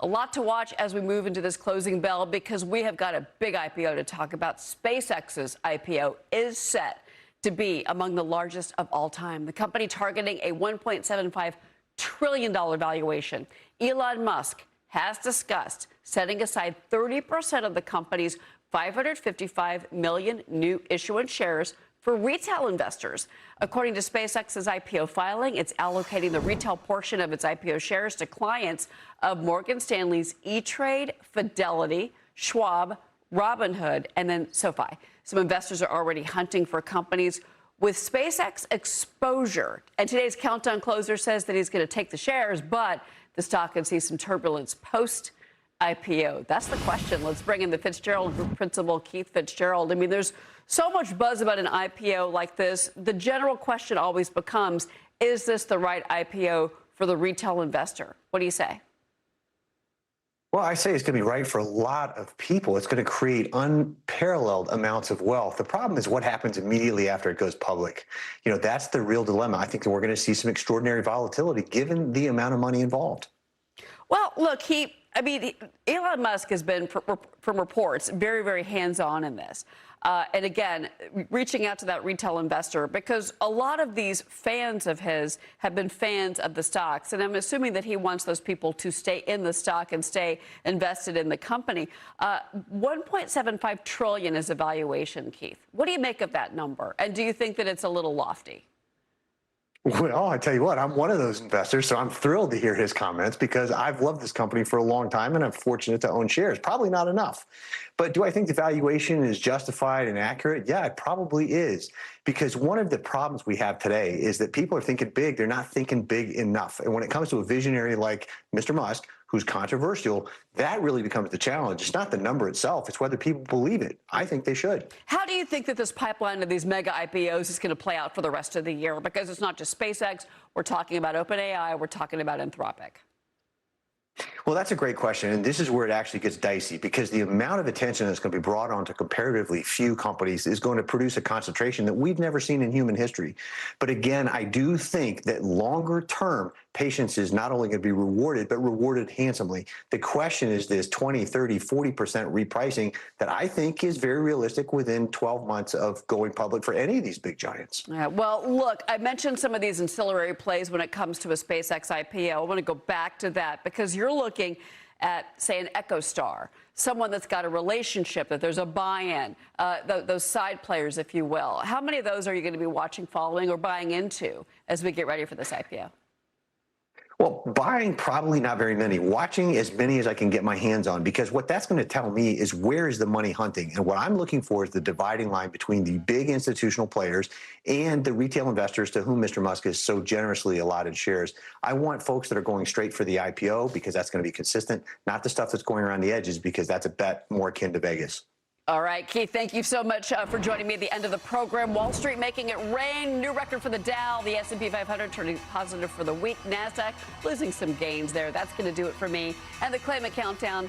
A lot to watch as we move into this closing bell because we have got a big IPO to talk about. SpaceX's IPO is set to be among the largest of all time. The company targeting a $1.75 trillion valuation. Elon Musk has discussed setting aside 30% of the company's 555 million new issuance shares for retail investors. According to SpaceX's IPO filing, it's allocating the retail portion of its IPO shares to clients of Morgan Stanley's E-Trade, Fidelity, Schwab, Robinhood, and then SoFi. Some investors are already hunting for companies with SpaceX exposure. And today's Countdown closer says that he's going to take the shares, but the stock could see some turbulence post-IPO. That's the question. Let's bring in the Fitz-Gerald Group principal, Keith Fitz-Gerald. I mean, there's so much buzz about an IPO like this. The general question always becomes, is this the right IPO for the retail investor? What do you say? Well, I say it's going to be right for a lot of people. It's going to create unparalleled amounts of wealth. The problem is what happens immediately after it goes public. You know, that's the real dilemma. I think that we're going to see some extraordinary volatility given the amount of money involved. Well, look, Elon Musk has been, from reports, very, very hands-on in this. And again, reaching out to that retail investor, because a lot of these fans of his have been fans of the stocks. And I'm assuming that he wants those people to stay in the stock and stay invested in the company. 1.75 trillion is a valuation, Keith. What do you make of that number? And do you think that it's a little lofty? Well, I tell you what, I'm one of those investors, so I'm thrilled to hear his comments because I've loved this company for a long time and I'm fortunate to own shares. Probably not enough. But do I think the valuation is justified and accurate? Yeah, it probably is. Because one of the problems we have today is that people are thinking big. They're not thinking big enough. And when it comes to a visionary like Mr. Musk, who's controversial, that really becomes the challenge. It's not the number itself. It's whether people believe it. I think they should. How do you think that this pipeline of these mega IPOs is going to play out for the rest of the year? Because it's not just SpaceX. We're talking about OpenAI. We're talking about Anthropic. Well, that's a great question, and this is where it actually gets dicey because the amount of attention that's going to be brought on to comparatively few companies is going to produce a concentration that we've never seen in human history. But again, I do think that longer term patience is not only going to be rewarded, but rewarded handsomely. The question is this 20, 30, 40% repricing that I think is very realistic within 12 months of going public for any of these big giants. Yeah, well, look, I mentioned some of these ancillary plays when it comes to a SpaceX IPO. I want to go back to that because you're looking at, say, an EchoStar, someone that's got a relationship, that there's a buy-in, those side players, if you will. How many of those are you going to be watching, following, or buying into as we get ready for this IPO? Well, buying probably not very many. Watching as many as I can get my hands on, because what that's going to tell me is where is the money hunting? And what I'm looking for is the dividing line between the big institutional players and the retail investors to whom Mr. Musk has so generously allotted shares. I want folks that are going straight for the IPO because that's going to be consistent, not the stuff that's going around the edges because that's a bet more akin to Vegas. All right, Keith, thank you so much for joining me at the end of the program. Wall Street making it rain. New record for the Dow. The S&P 500 turning positive for the week. NASDAQ losing some gains there. That's going to do it for me and the Claman Countdown.